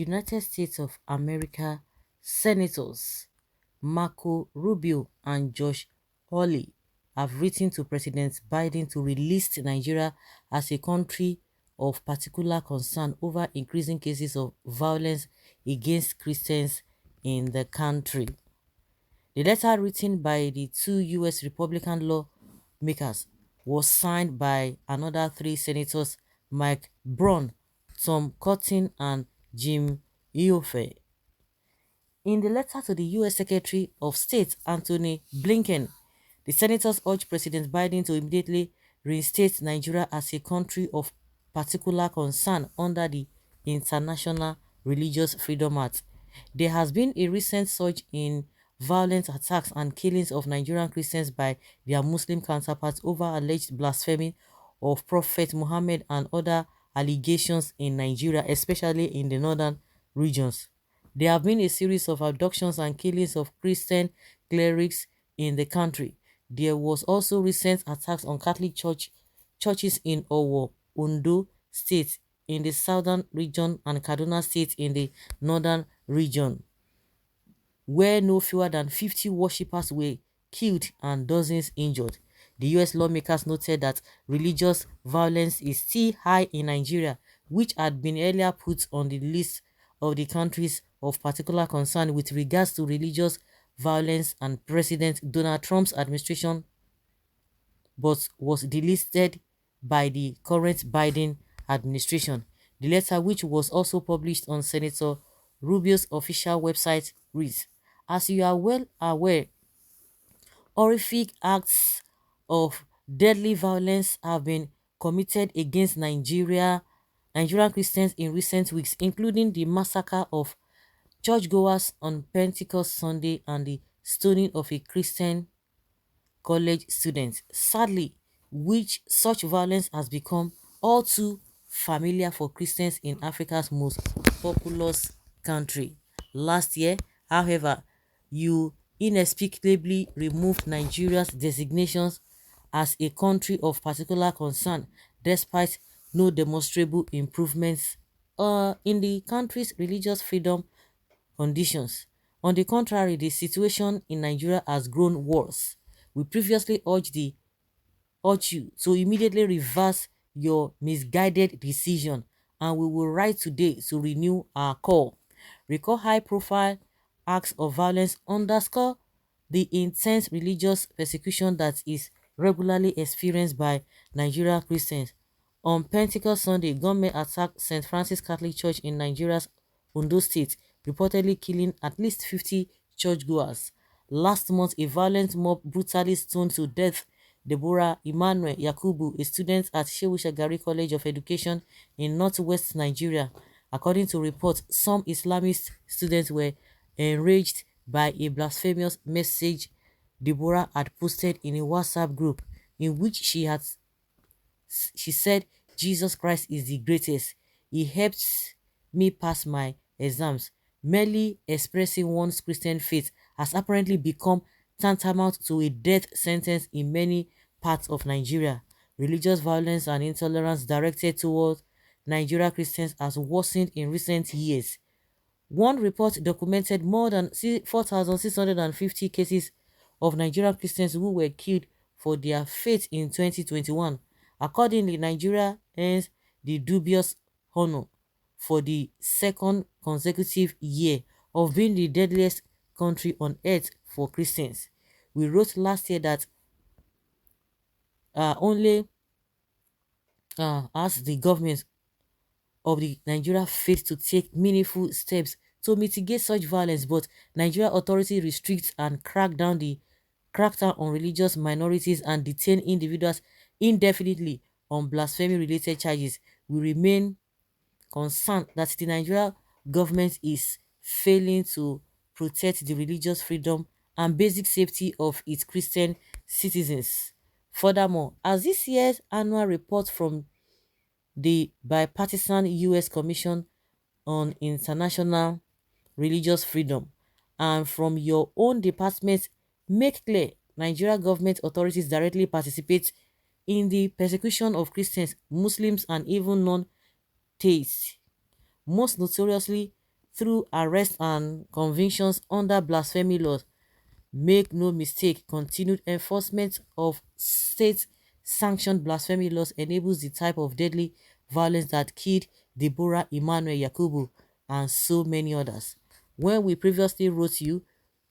United States of America Senators Marco Rubio and Josh Hawley have written to President Biden to relist Nigeria as a country of particular concern over increasing cases of violence against Christians in the country. The letter, written by the two U.S. Republican lawmakers, was signed by another three senators, Mike Brown, Tom Cotton, and Jim Ioffe. In the letter to the U.S. Secretary of State Antony Blinken, the senators urged President Biden to immediately reinstate Nigeria as a country of particular concern under the International Religious Freedom Act. There has been a recent surge in violent attacks and killings of Nigerian Christians by their Muslim counterparts over alleged blasphemy of Prophet Muhammad and other allegations in Nigeria, especially in the northern regions. There have been a series of abductions and killings of Christian clerics in the country. There was also recent attacks on Catholic churches in Ondo State in the southern region and Kaduna State in the northern region, where no fewer than 50 worshippers were killed and dozens injured. The US lawmakers noted that religious violence is still high in Nigeria, which had been earlier put on the list of the countries of particular concern with regards to religious violence and President Donald Trump's administration, but was delisted by the current Biden administration. The letter, which was also published on Senator Rubio's official website, reads, "As you are well aware, horrific acts of deadly violence have been committed against Nigerian Christians in recent weeks, including the massacre of churchgoers on Pentecost Sunday and the stoning of a Christian college student. Sadly, which such violence has become all too familiar for Christians in Africa's most populous country. Last year, however, you inexplicably removed Nigeria's designations as a country of particular concern, despite no demonstrable improvements in the country's religious freedom conditions. On the contrary, the situation in Nigeria has grown worse. We previously urged you to immediately reverse your misguided decision, and we will write today to renew our call. Recall high-profile acts of violence underscore the intense religious persecution that is regularly experienced by Nigerian Christians. On Pentecost Sunday, gunmen attacked St. Francis Catholic Church in Nigeria's Ondo State, reportedly killing at least 50 churchgoers. Last month, a violent mob brutally stoned to death Deborah Emmanuel Yakubu, a student at Shehu Shagari College of Education in northwest Nigeria. According to reports, some Islamist students were enraged by a blasphemous message Deborah had posted in a WhatsApp group, in which she said, "Jesus Christ is the greatest. He helped me pass my exams." Merely expressing one's Christian faith has apparently become tantamount to a death sentence in many parts of Nigeria. Religious violence and intolerance directed towards Nigerian Christians has worsened in recent years. One report documented more than 4,650 cases of Nigerian Christians who were killed for their faith in 2021. Accordingly, Nigeria earns the dubious honor for the second consecutive year of being the deadliest country on earth for Christians. We wrote last year that only as the government of the Nigeria failed to take meaningful steps to mitigate such violence, but Nigeria authorities restrict and crack down on religious minorities and detain individuals indefinitely on blasphemy-related charges. We remain concerned that the Nigeria government is failing to protect the religious freedom and basic safety of its Christian citizens. Furthermore, as this year's annual report from the bipartisan U.S. Commission on International Religious Freedom and from your own department make clear, Nigeria government authorities directly participate in the persecution of Christians, Muslims, and even non-theists. Most notoriously, through arrests and convictions under blasphemy laws. Make no mistake, continued enforcement of state-sanctioned blasphemy laws enables the type of deadly violence that killed Deborah Emmanuel Yakubu and so many others. When we previously wrote you,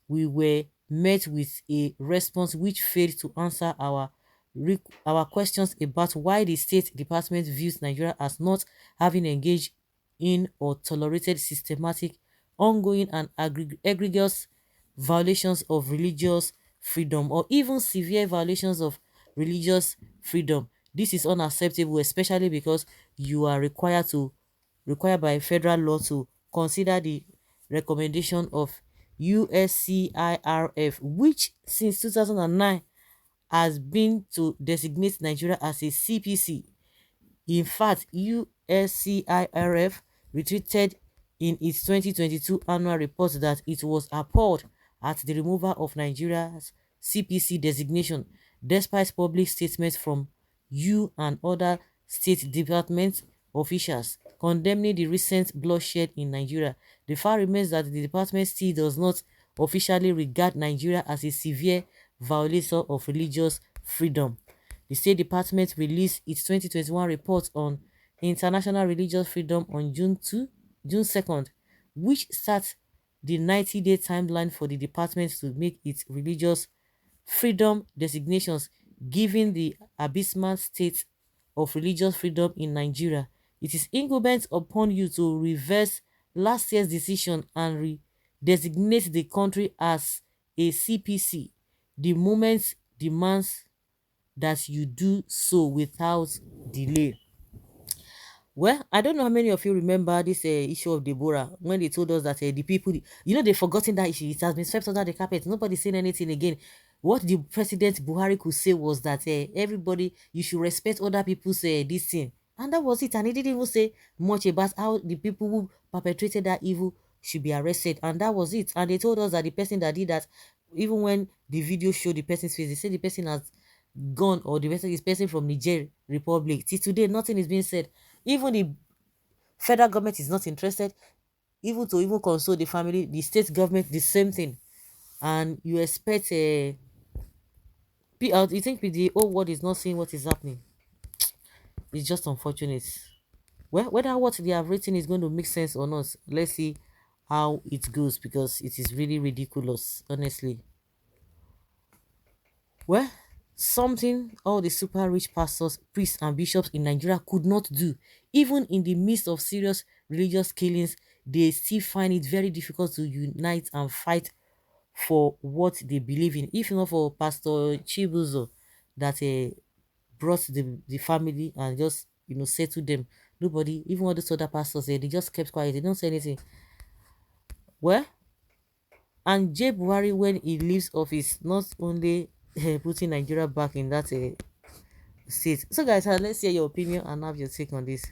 we were met with a response which failed to answer our questions about why the State Department views Nigeria as not having engaged in or tolerated systematic, ongoing and egregious violations of religious freedom or even severe violations of religious freedom. This is unacceptable, especially because you are required by federal law to consider the recommendation of USCIRF, which since 2009 has been to designate Nigeria as a CPC. In fact, USCIRF retreated in its 2022 annual report that it was appalled at the removal of Nigeria's CPC designation, despite public statements from you and other state department officials condemning the recent bloodshed in Nigeria. The fact remains that the department still does not officially regard Nigeria as a severe violator of religious freedom. The State Department released its 2021 report on international religious freedom on June 2nd, which starts the 90-day timeline for the department to make its religious freedom designations, given the abysmal state of religious freedom in Nigeria. It is incumbent upon you to reverse last year's decision and designate the country as a CPC. The moment demands that you do so without delay. Well, I don't know how many of you remember this issue of Deborah when they told us that the people, they've forgotten that issue. It has been swept under the carpet. Nobody's saying anything again. What the President Buhari could say was that everybody, you should respect other people's this thing. And that was it. And he didn't even say much about how the people who perpetrated that evil should be arrested. And that was it. And they told us that the person that did that, even when the video showed the person's face, they said the person has gone, or the person from Niger Republic. Till today, nothing is being said. Even the federal government is not interested, even to console the family. The state government, the same thing. And you expect you think the whole world is not seeing what is happening. It's just unfortunate. Well, whether what they have written is going to make sense or not, let's see how it goes, because it is really ridiculous, honestly. Well, something all the super rich pastors, priests, and bishops in Nigeria could not do. Even in the midst of serious religious killings, they still find it very difficult to unite and fight for what they believe in. If not for Pastor Chibuzo that brought the family and just said to them, nobody, even all those other pastors, they just kept quiet. They don't say anything. Well, and J. Buhari, when he leaves office, not only putting Nigeria back in that state. So guys, let's hear your opinion and have your take on this.